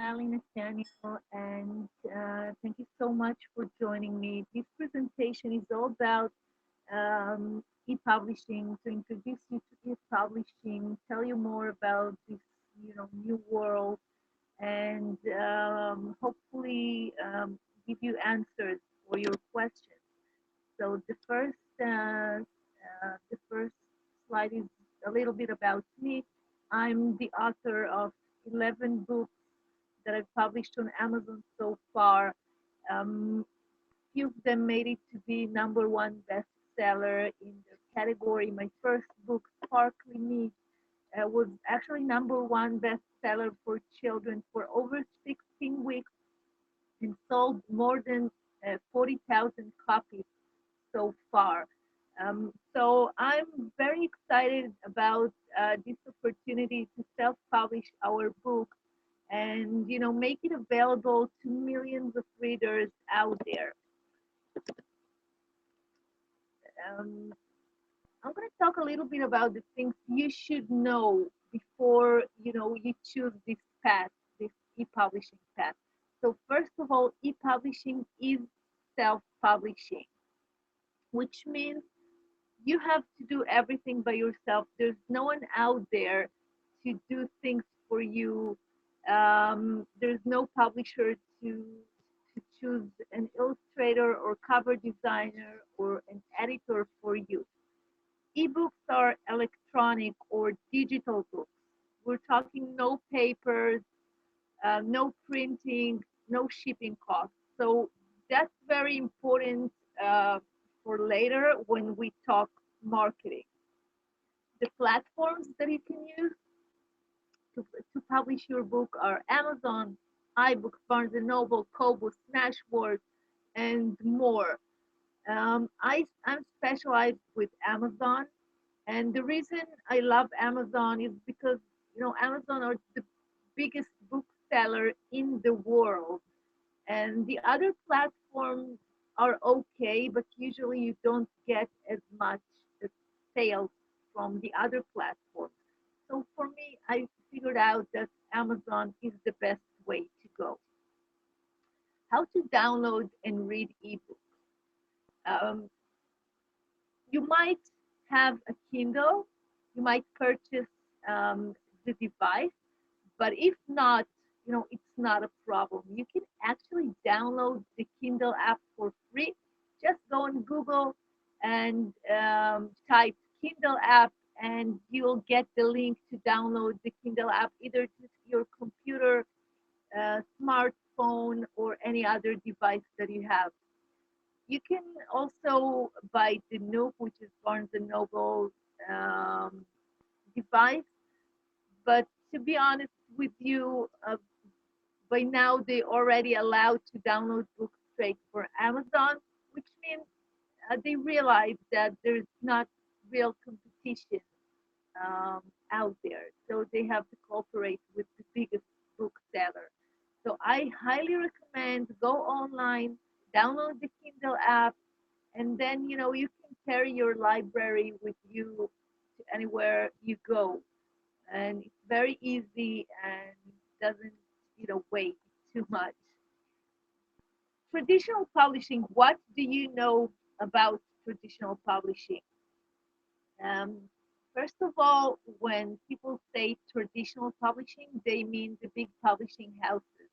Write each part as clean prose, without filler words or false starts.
Ali Nathaniel, and thank you so much for joining me. This presentation is all about e-publishing, to introduce you to e-publishing, tell you more about this, new world, and hopefully give you answers for your questions. So the first slide is a little bit about me. I'm the author of 11 books that I've published on Amazon so far. Few of them made it to be number one bestseller in their category. My first book, Sparkly Meat, was actually number one bestseller for children for over 16 weeks and sold more than 40,000 copies so far. So I'm very excited about this opportunity to self-publish our book and make it available to millions of readers out there. Um, I'm going to talk a little bit about the things you should know before you choose this path, this e-publishing path. So first of all, e-publishing is self-publishing, which means you have to do everything by yourself. There's no one out there to do things for you. There's no publisher to choose an illustrator or cover designer or an editor for you. Ebooks are electronic or digital books. We're talking no papers, no printing, no shipping costs. So that's very important uh, for later when we talk marketing. The platforms that you can use to publish your book are Amazon, iBooks, Barnes& and Noble, Kobo, Smashwords, and more. I'm specialized with Amazon, and the reason I love Amazon is because Amazon are the biggest bookseller in the world, and the other platforms are okay, but usually you don't get as much sales from the other platforms. So for me, I figured out that Amazon is the best way to go. How to download and read ebooks. Um, you might have a Kindle, you might purchase the device, but if not, it's not a problem. You can actually download the Kindle app for free. Just go on Google and type Kindle app, and you'll get the link to download the Kindle app either to your computer, smartphone, or any other device that you have. You can also buy the Nook, which is Barnes and Noble um, device. But to be honest with you, by now they already allowed to download books straight for Amazon, which means they realize that there's not real competition um, out there. So they have to cooperate with the biggest bookseller. So I highly recommend go online, download the Kindle app, and then you can carry your library with you to anywhere you go, and it's very easy and doesn't weigh too much. Traditional publishing. What do you know about traditional publishing? Um, First of all, when people say traditional publishing, they mean the big publishing houses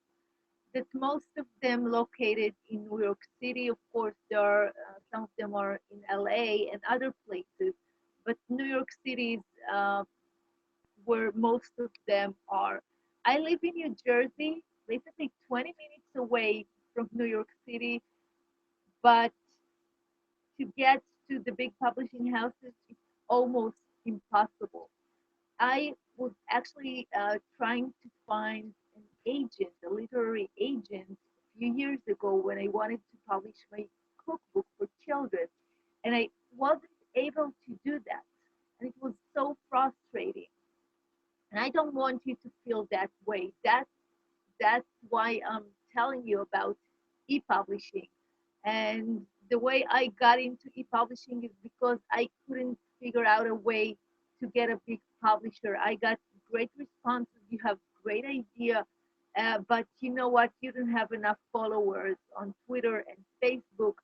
that most of them located in New York City. Of course, there are some of them are in LA and other places, but New York City is where most of them are. I live in New Jersey, basically 20 minutes away from New York City, but to get to the big publishing houses, it's almost impossible. I was actually trying to find an agent, a literary agent, a few years ago when I wanted to publish my cookbook for children, and I wasn't able to do that. And it was so frustrating. And I don't want you to feel that way. That's why I'm telling you about e-publishing. And the way I got into e-publishing is because I couldn't figure out a way to get a big publisher. I got great responses. You have great idea, but you know what? You don't have enough followers on Twitter and Facebook,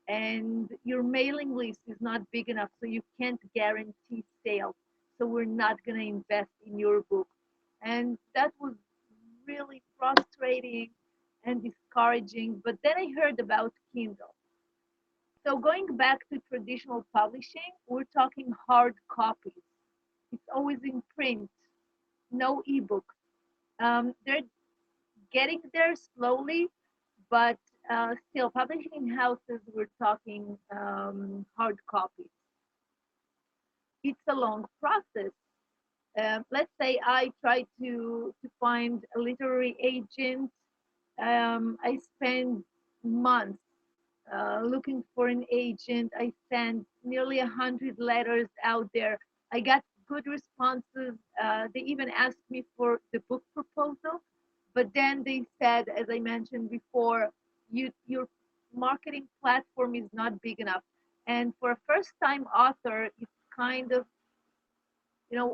and your mailing list is not big enough, so you can't guarantee sales. So we're not going to invest in your book. And that was really frustrating and discouraging. But then I heard about Kindle. So going back to traditional publishing, we're talking hard copies. It's always in print, no ebook. They're getting there slowly, but still, publishing houses, we're talking hard copies. It's a long process. Let's say I try to find a literary agent. I spend months looking for an agent. I sent nearly 100 letters out there. I got good responses. They even asked me for the book proposal, but then they said, as I mentioned before, your marketing platform is not big enough. And for a first-time author, it's kind of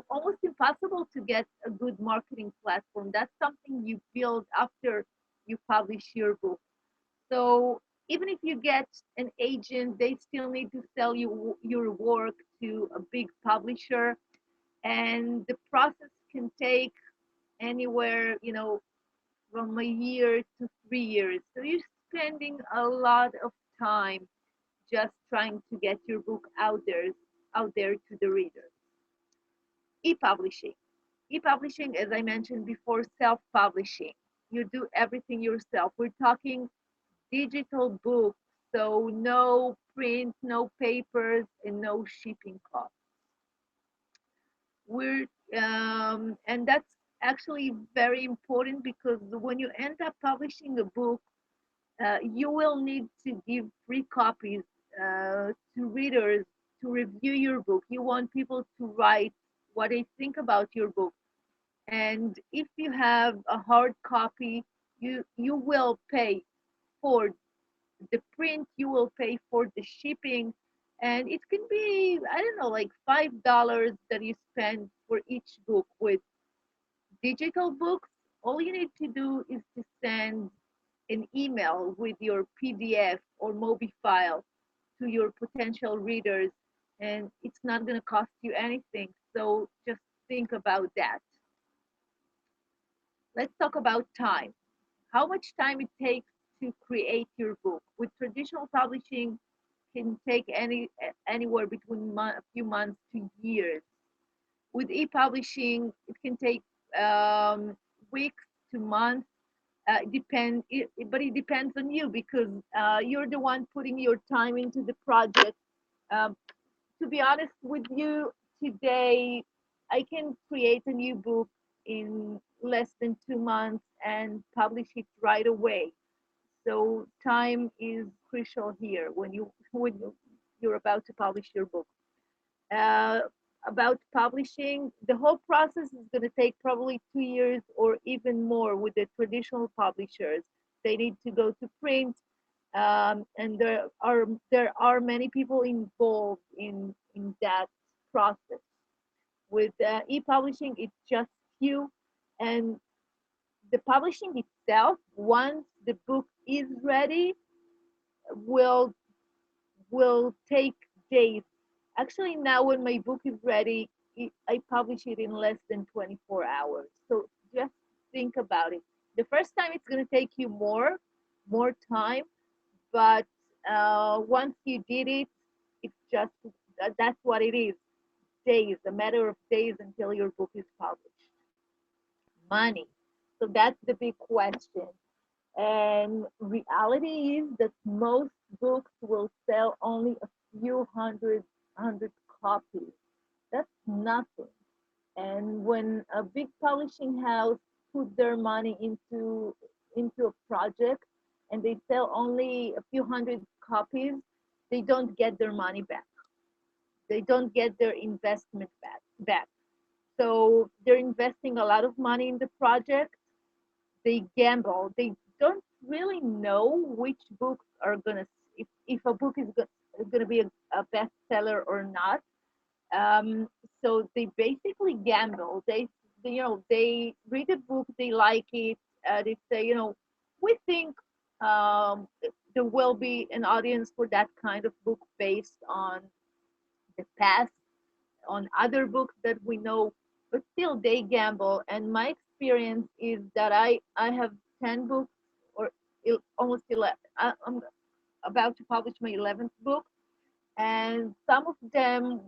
almost impossible to get a good marketing platform. That's something you build after you publish your book. So even if you get an agent, they still need to sell you your work to a big publisher, and the process can take anywhere, from a year to 3 years. So you're spending a lot of time just trying to get your book out there to the readers. E-publishing. E-publishing, as I mentioned before, self-publishing. You do everything yourself. We're talking digital books, so no print, no papers, and no shipping costs. We're and that's actually very important because when you end up publishing a book, you will need to give free copies to readers to review your book. You want people to write what they think about your book. And if you have a hard copy, you will pay for the print, you will pay for the shipping, and it can be, I don't know, like $5 that you spend for each book. With digital books, all you need to do is to send an email with your PDF or Mobi file to your potential readers, and it's not going to cost you anything. So just think about that. Let's talk about time. How much time it takes to create your book. With traditional publishing, can take anywhere between a few months to years. With e-publishing, it can take weeks to months. But it depends on you because you're the one putting your time into the project. Um, to be honest with you, today I can create a new book in less than 2 months and publish it right away. So time is crucial here when you're about to publish your book. Uh, about publishing, the whole process is going to take probably 2 years or even more with the traditional publishers. They need to go to print, and there are many people involved in that process. With e-publishing, it's just you, and the publishing itself, once the book is ready, will will take days. Actually, now when my book is ready, I publish it in less than 24 hours. So just think about it. The first time it's going to take you more time, but once you did it, it's just that's what it is. Days, a matter of days until your book is published. Money. So that's the big question. And reality is that most books will sell only a few hundred copies. That's nothing. And when a big publishing house put their money into a project and they sell only a few hundred copies, they don't get their money back. They don't get their investment back. So they're investing a lot of money in the project. They gamble. They don't really know which books are gonna, if a book is gonna be a bestseller or not. Um, so they basically gamble. They read a book, they like it, they say, we think um, there will be an audience for that kind of book based on the past, on other books that we know, but still they gamble. And my experience is that I have 10 books, or almost 11. I'm about to publish my 11th book, and some of them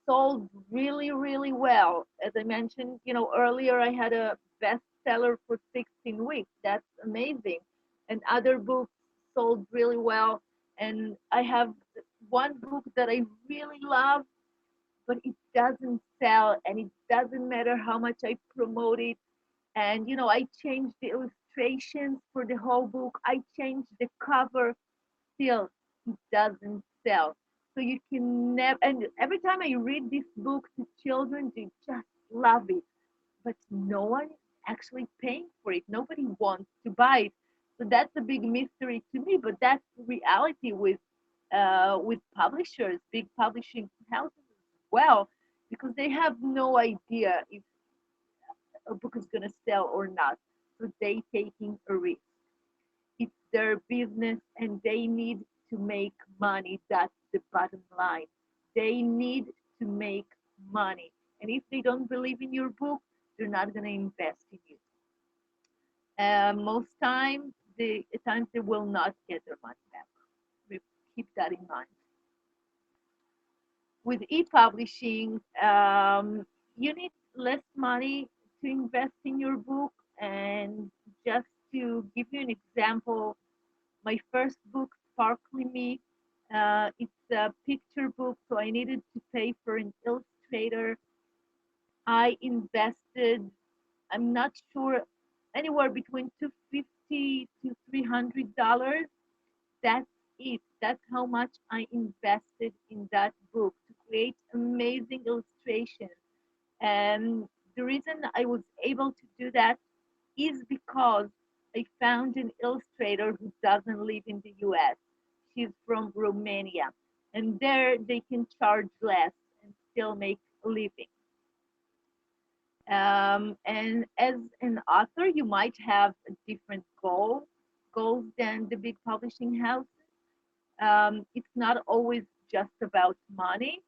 sold really, really well. As I mentioned, earlier, I had a bestseller for 16 weeks. That's amazing. And other books sold really well. And I have one book that I really love, but it doesn't sell, and it doesn't matter how much I promote it. And I changed the illustrations for the whole book. I changed the cover. Still, it doesn't sell. So you can never. And every time I read this book to children, they just love it. But no one is actually paying for it. Nobody wants to buy it. So that's a big mystery to me. But that's the reality with publishers, big publishing houses as well, because they have no idea if a book is going to sell or not. So they taking a risk. It's their business, and they need to make money. That's the bottom line. They need to make money. And if they don't believe in your book, they're not going to invest in you. Most times, at times they will not get their money back. Keep that in mind. With e-publishing, you need less money to invest in your book. And just to give you an example, my first book, Sparkly Me, it's a picture book, so I needed to pay for an illustrator. I invested, I'm not sure, anywhere between 250 to $300. That's it. That's how much I invested in that book to create amazing illustrations. And the reason I was able to do that is because I found an illustrator who doesn't live in the US. She's from Romania. And there they can charge less and still make a living. And as an author, you might have a different goals than the big publishing house. It's not always just about money,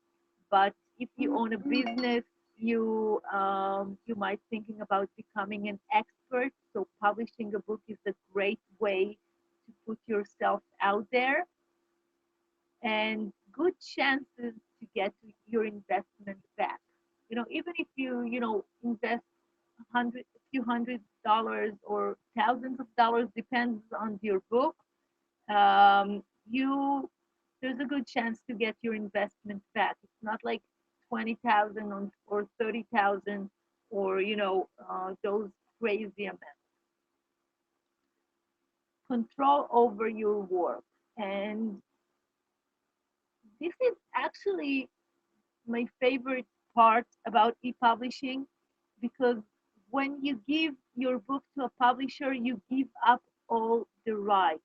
but if you own a business, you might thinking about becoming an expert. So publishing a book is a great way to put yourself out there, and good chances to get your investment back. Even if you invest a few $100s or thousands of dollars, depends on your book. You There's a good chance to get your investment back. It's not like 20,000 or 30,000, or those crazy amounts. Control over your work, and this is actually my favorite part about e-publishing, because when you give your book to a publisher, you give up all the rights.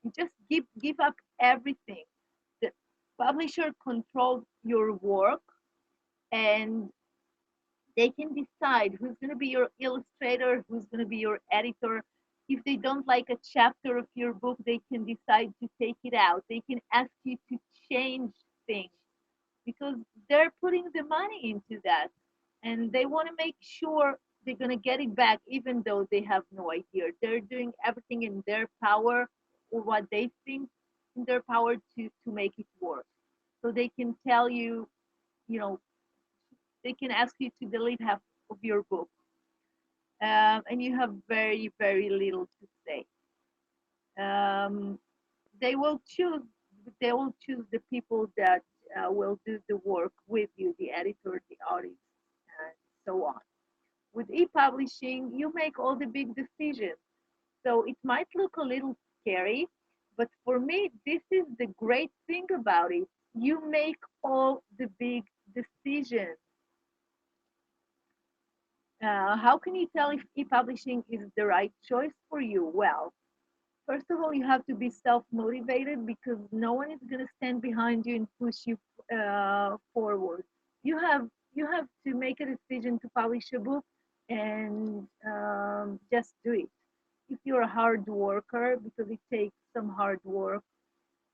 You just give up everything. The publisher controls your work, and they can decide who's going to be your illustrator, who's going to be your editor. If they don't like a chapter of your book, they can decide to take it out. They can ask you to change things, because they're putting the money into that, and they want to make sure they're going to get it back, even though they have no idea. They're doing everything in their power, or what they think in their power, to make it work. So they can tell you, you know they can ask you to delete half of your book, and you have very, very little to say. um, they will choose the people that will do the work with you, the editor, the artist, and so on. With e-publishing, you make all the big decisions. So it might look a little scary, but for me, this is the great thing about it. You make all the big decisions. How can you tell if e-publishing is the right choice for you? Well, first of all, you have to be self-motivated, because no one is going to stand behind you and push you forward. You have to make a decision to publish a book, and just do it. if you're a hard worker, because it takes some hard work.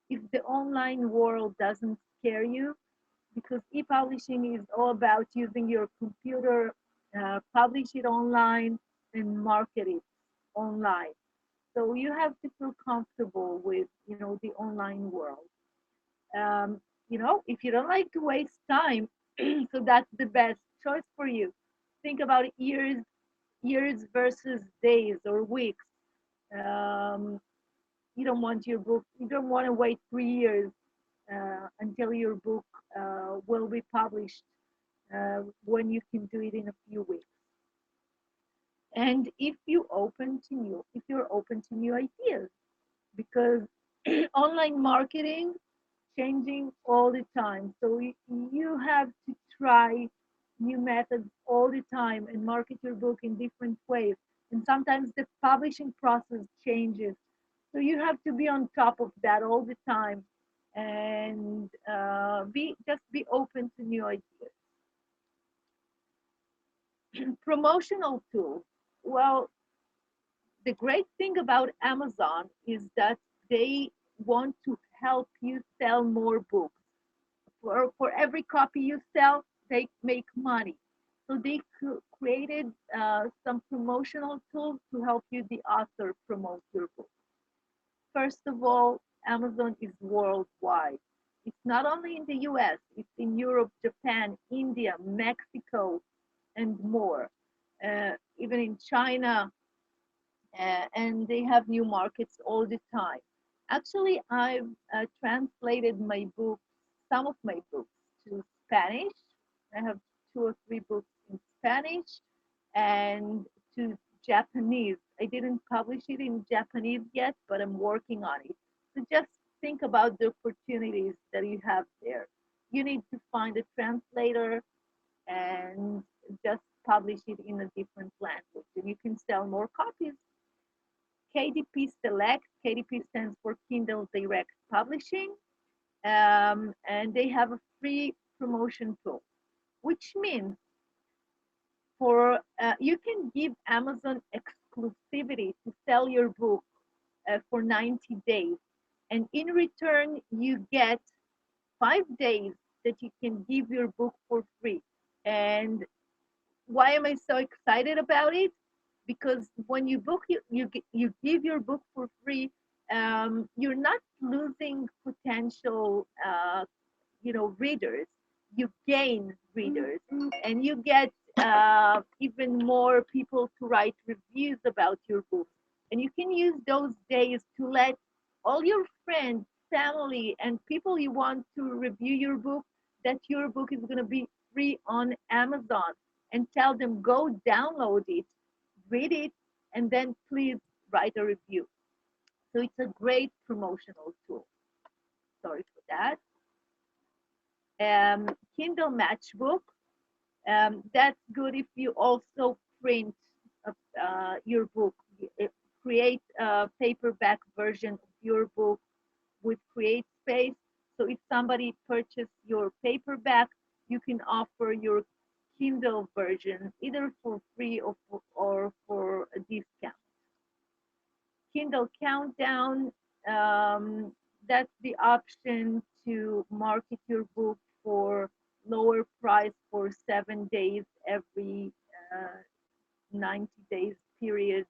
If the online world doesn't scare you, because e-publishing is all about using your computer, publish it online, and market it online. So you have to feel comfortable with, the online world. If you don't like to waste time, so that's the best choice for you. Think about years versus days or weeks. Um, you don't want your book. You don't want to wait 3 years until your book will be published when you can do it in a few weeks. And if you're open to new ideas, because online marketing changing all the time. So you have to try new methods all the time and market your book in different ways. And sometimes the publishing process changes. So you have to be on top of that all the time and be open to new ideas. Promotional tools. Well, the great thing about Amazon is that they want to help you sell more books. For every copy you sell, they make money. So they created some promotional tools to help you, the author, promote your book. First of all, Amazon is worldwide. It's not only in the US, it's in Europe, Japan, India, Mexico, and more. Even in China, and they have new markets all the time. Actually, I've translated some of my books to Spanish. I have two or three books in Spanish and to Japanese. I didn't publish it in Japanese yet, but I'm working on it. So just think about the opportunities that you have there. You need to find a translator and just publish it in a different language, and you can sell more copies. KDP Select. KDP stands for Kindle Direct Publishing, and they have a free promotion tool, which means for you can give Amazon exclusivity to sell your book for 90 days, and in return you get 5 days that you can give your book for free. And why am I so excited about it? Because when you book you give your book for free, you're not losing potential readers. You gain readers, and you get even more people to write reviews about your book. And you can use those days to let all your friends, family, and people you want to review your book that your book is going to be free on Amazon, and tell them go download it, read it, and then please write a review. So it's a great promotional tool. Sorry for that. Kindle Matchbook. That's good if you also print your book. Create a paperback version of your book with CreateSpace. So if somebody purchased your paperback, you can offer your Kindle version either for free or a discount. Kindle Countdown, that's the option to market your book for lower price for 7 days every 90 days period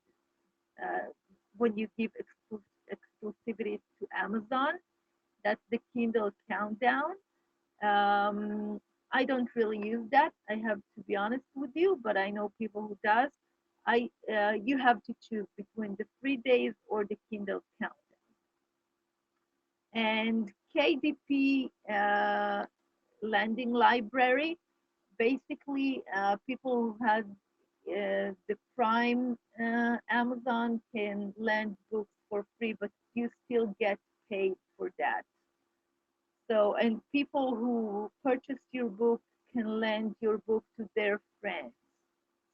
uh, when you give exclusivity to Amazon. That's the Kindle Countdown. I don't really use that. I have to be honest with you, but I know people who does. You have to choose between the 3 days or the Kindle Countdown. And KDP Lending Library, basically people who have the Prime Amazon can lend books for free, but you still get paid for that. So, and people who purchase your book can lend your book to their friends.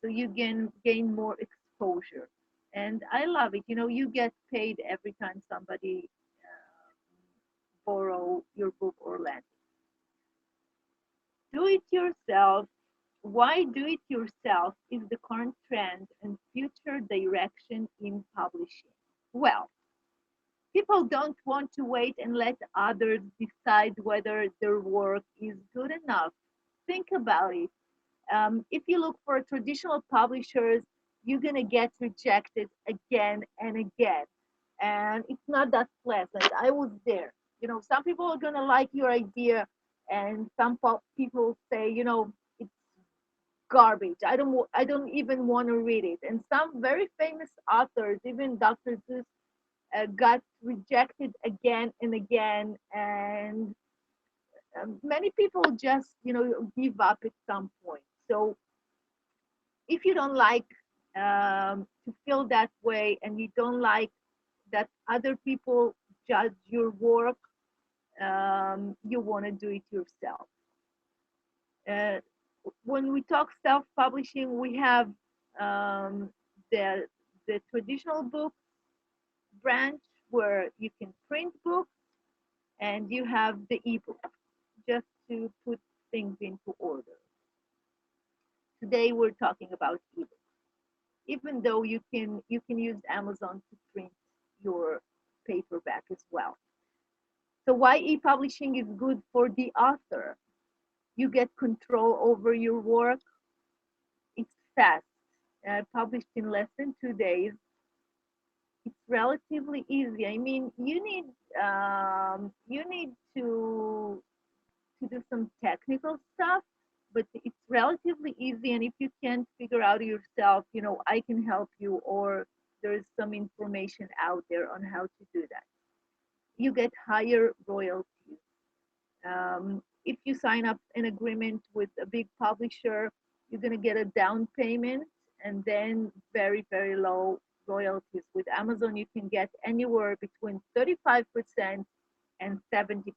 So you can gain more exposure. And I love it. You get paid every time somebody borrow your book or lend it. Do it yourself. Why do it yourself is the current trend and future direction in publishing? Well, people don't want to wait and let others decide whether their work is good enough. Think about it. If you look for traditional publishers, you're going to get rejected again and again. And it's not that pleasant. I was there. Some people are going to like your idea, and some people say, it's garbage. I don't even want to read it. And some very famous authors, even Dr. Seuss, got rejected again and again. And many people just, give up at some point. So if you don't like to feel that way, and you don't like that other people judge your work, you want to do it yourself. Uh, when we talk self-publishing, we have um, the the traditional book branch where you can print books, and you have the ebook. Just to put things into order. Today we're talking about ebook. Even though you can use Amazon to print your paperback as well. So why e-publishing is good for the author? You get control over your work. It's fast, published in less than 2 days. It's relatively easy. I mean, you need to do some technical stuff, but it's relatively easy. And if you can't figure out yourself, I can help you, or there's some information out there on how to do that. You get higher royalties. If you sign up an agreement with a big publisher, you're going to get a down payment and then very, very low royalties. With Amazon, you can get anywhere between 35% and 70%.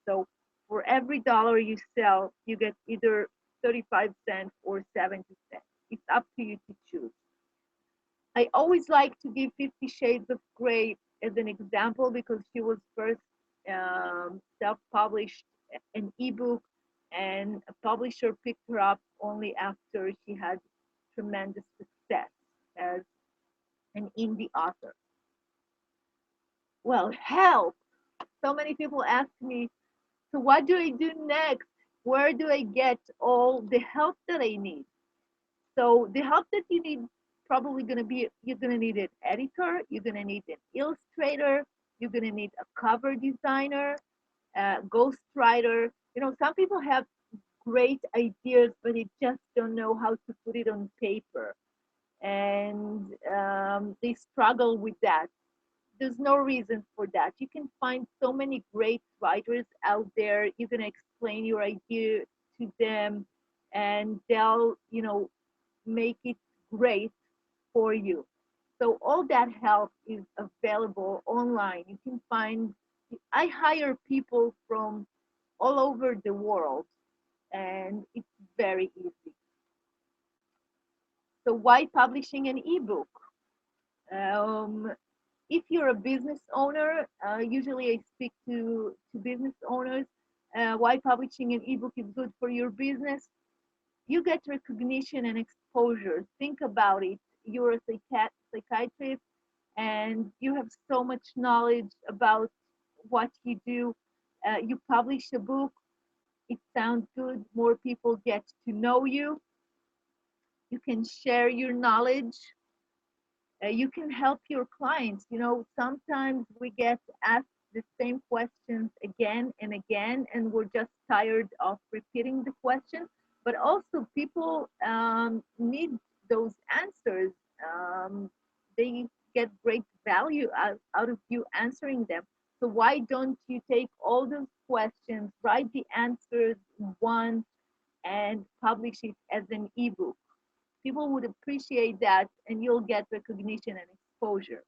So for every dollar you sell, you get either 35 cents or 70 cents. It's up to you to choose. I always like to give 50 Shades of Grey as an example because she was first self-published an ebook, and a publisher picked her up only after she had tremendous success as an indie author. Well, help! So many people ask me, so what do I do next? Where do I get all the help that I need? So the help that you need probably going to be, you're going to need an editor, you're going to need an illustrator, you're going to need a cover designer, a ghostwriter. Some people have great ideas, but they just don't know how to put it on paper, and they struggle with that. There's no reason for that. You can find so many great writers out there. You can explain your idea to them, and they'll, make it great for you. So all that help is available online. You can find, I hire people from all over the world, and it's very easy. So why publishing an ebook? Um, if you're a business owner, usually I speak to business owners, why publishing an ebook is good for your business. You get recognition and exposure. Think about it. You're a psychiatrist, and you have so much knowledge about what you do. You publish a book, it sounds good. More people get to know you. You can share your knowledge. You can help your clients. Sometimes we get asked the same questions again and again, and we're just tired of repeating the question. But also, people need those answers. They get great value out of you answering them. So why don't you take all those questions, write the answers once, and publish it as an ebook? People would appreciate that, and you'll get recognition and exposure.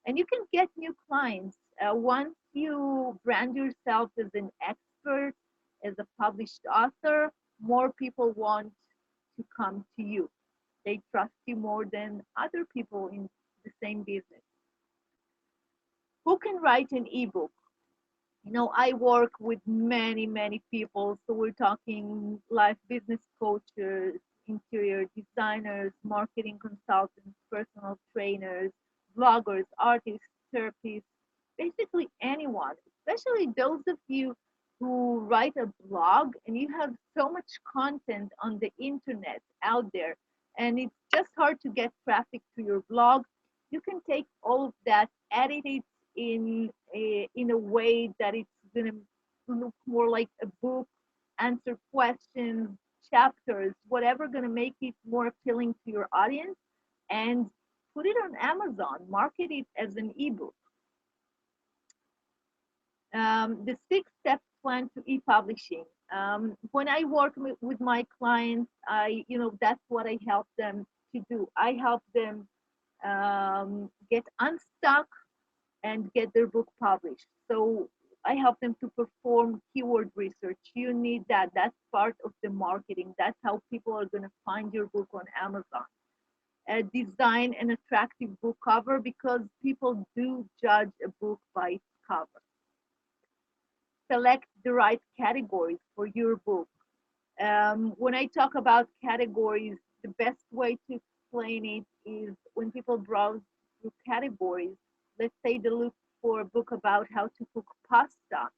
And you can get new clients. Once you brand yourself as an expert, as a published author, more people want to come to you. They trust you more than other people in the same business. Who can write an ebook? I work with many, many people. So we're talking life business coaches, interior designers, marketing consultants, personal trainers, bloggers, artists, therapists, basically anyone, especially those of you who write a blog and you have so much content on the internet out there, and it's just hard to get traffic to your blog. You can take all of that, edit it in a way that it's going to look more like a book, answer questions, chapters, whatever going to make it more appealing to your audience, and put it on Amazon, market it as an ebook. The 6 steps plan to e-publishing. When I work with my clients, that's what I help them to do. I help them get unstuck and get their book published. So I help them to perform keyword research. You need that. That's part of the marketing. That's how people are going to find your book on Amazon. Design an attractive book cover, because people do judge a book by its cover. Select the right categories for your book. When I talk about categories, the best way to explain it is when people browse through categories, let's say they look for a book about how to cook pasta,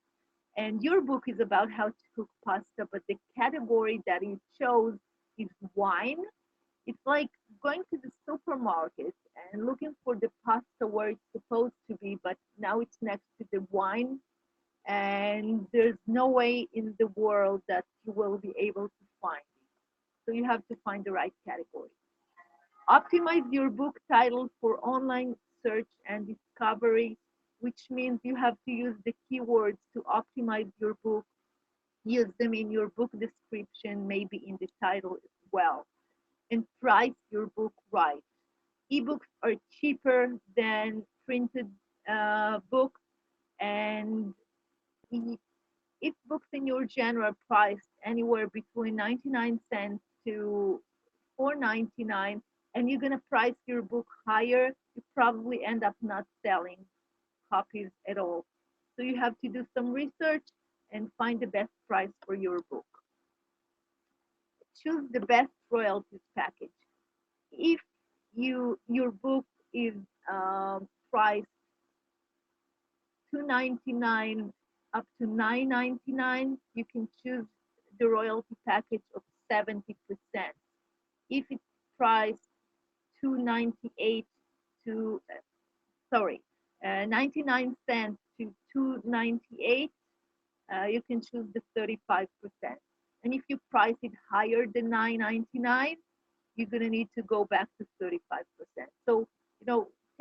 and your book is about how to cook pasta, but the category that you chose is wine. It's like going to the supermarket and looking for the pasta where it's supposed to be, but now it's next to the wine, and there's no way in the world that you will be able to find it. So you have to find the right category. Optimize your book title for online search and discovery, which means you have to use the keywords to optimize your book. Use them in your book description, maybe in the title as well. And price your book right. Ebooks are cheaper than printed books, and if books in your genre are priced anywhere between 99 cents to 4.99, and you're going to price your book higher, you probably end up not selling copies at all. So you have to do some research and find the best price for your book. Choose the best royalties package. If your book is priced 2.99 up to 9.99, you can choose the royalty package of 70%. If it's priced 2.98 to sorry 99 cents to 2.98, you can choose the 35%. And if you price it higher than 9.99, you're going to need to go back to 35%. So,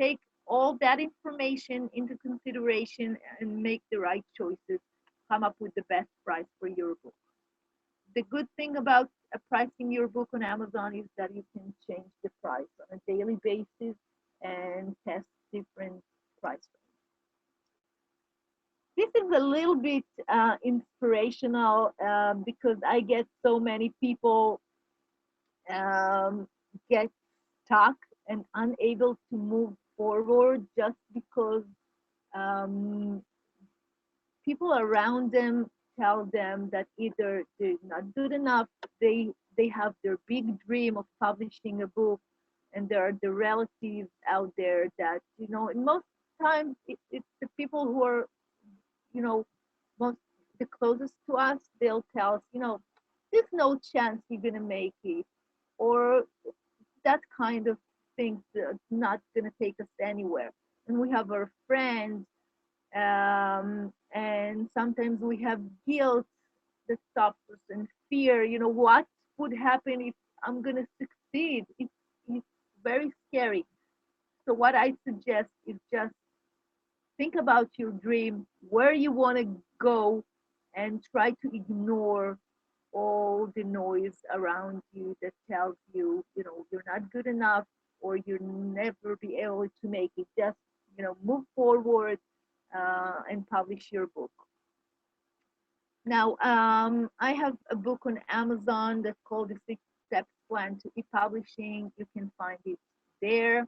take all that information into consideration and make the right choices. Come up with the best price for your book. The good thing about pricing your book on Amazon is that you can change the price on a daily basis and test different price ranges. This is a little bit inspirational because I get so many people um, get stuck and unable to move forward just because um, people around them tell them that either they're not good enough, they have their big dream of publishing a book, and there are the relatives out there that and most times it's the people who are you know most the closest to us. They'll tell us, there's no chance you're gonna make it, or that kind of thing that's not gonna take us anywhere. And we have our friends, and sometimes we have guilt that stops us, and fear. What would happen if I'm gonna succeed? It's very scary. So what I suggest is just think about your dream, where you want to go, and try to ignore all the noise around you that tells you, you're not good enough, or you'll never be able to make it. Just, move forward and publish your book. Now, I have a book on Amazon that's called The 6 Steps Plan to E-Publishing. You can find it there.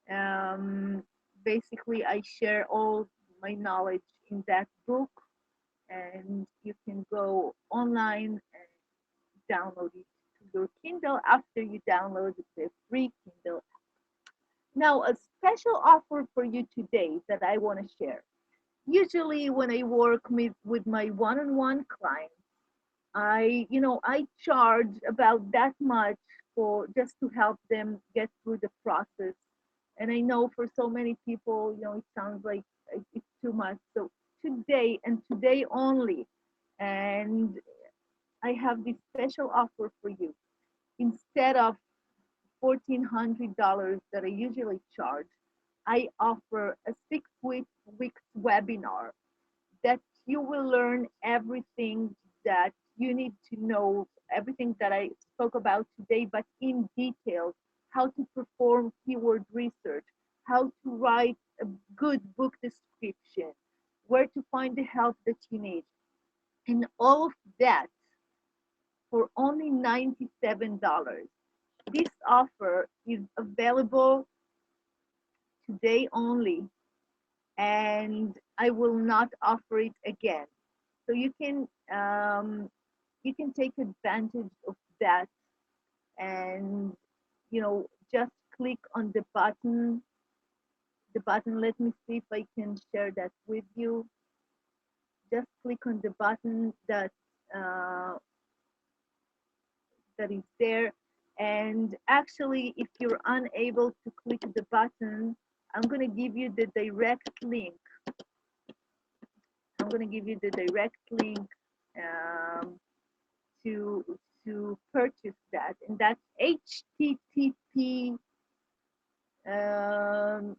Um, Basically, I share all my knowledge in that book, and you can go online and download it to your Kindle after you download the free Kindle. Now, a special offer for you today that I want to share. Usually, when I work with my one-on-one clients, I charge about that much for just to help them get through the process. And I know for so many people, it sounds like it's too much. So today and today only, and I have this special offer for you. Instead of $1,400 that I usually charge, I offer a 6 weeks webinar that you will learn everything that you need to know, everything that I spoke about today, but in detail, how to perform keyword research, how to write a good book description, where to find the help that you need, and all of that for only $97. This offer is available today only, and I will not offer it again. So you can take advantage of that, and just click on the button. Let me see if I can share that with you. Just click on the button uh, that is there. And actually, if you're unable to click the button, I'm going to give you the direct link. I'm going to give you the direct link um, to purchase that, and that's http um,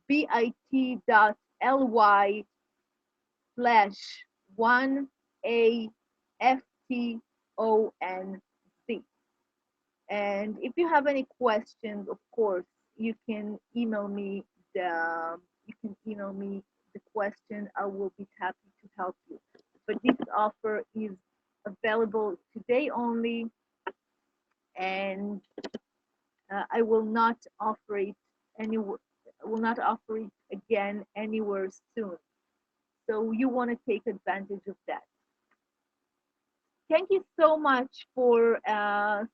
bit.ly/1aftonc. And if you have any questions, of course, you can email me the question. I will be happy to help you. But this offer is available today only, and I will not offer it anywhere. Will not offer it again anywhere soon. So you want to take advantage of that. Thank you so much for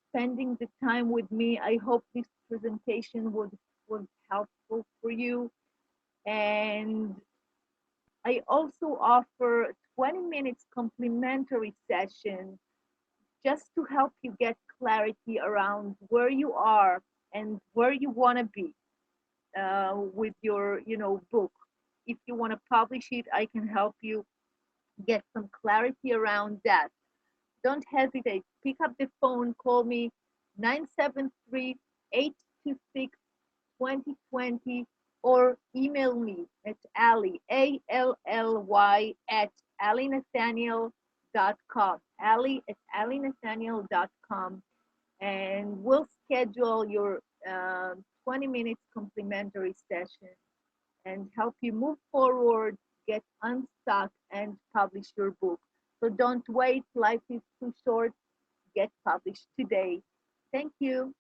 spending the time with me. I hope this presentation was helpful for you. And I also offer 20 minutes complimentary session just to help you get clarity around where you are and where you want to be with your book. If you want to publish it, I can help you get some clarity around that. Don't hesitate. Pick up the phone, call me 973-826-2020, or email me at Ally, Ally, at allynathaniel.com. Ally at allynathaniel.com. And we'll schedule your 20 minutes complimentary session and help you move forward, get unstuck, and publish your book. So don't wait. Life is too short. Get published today. Thank you.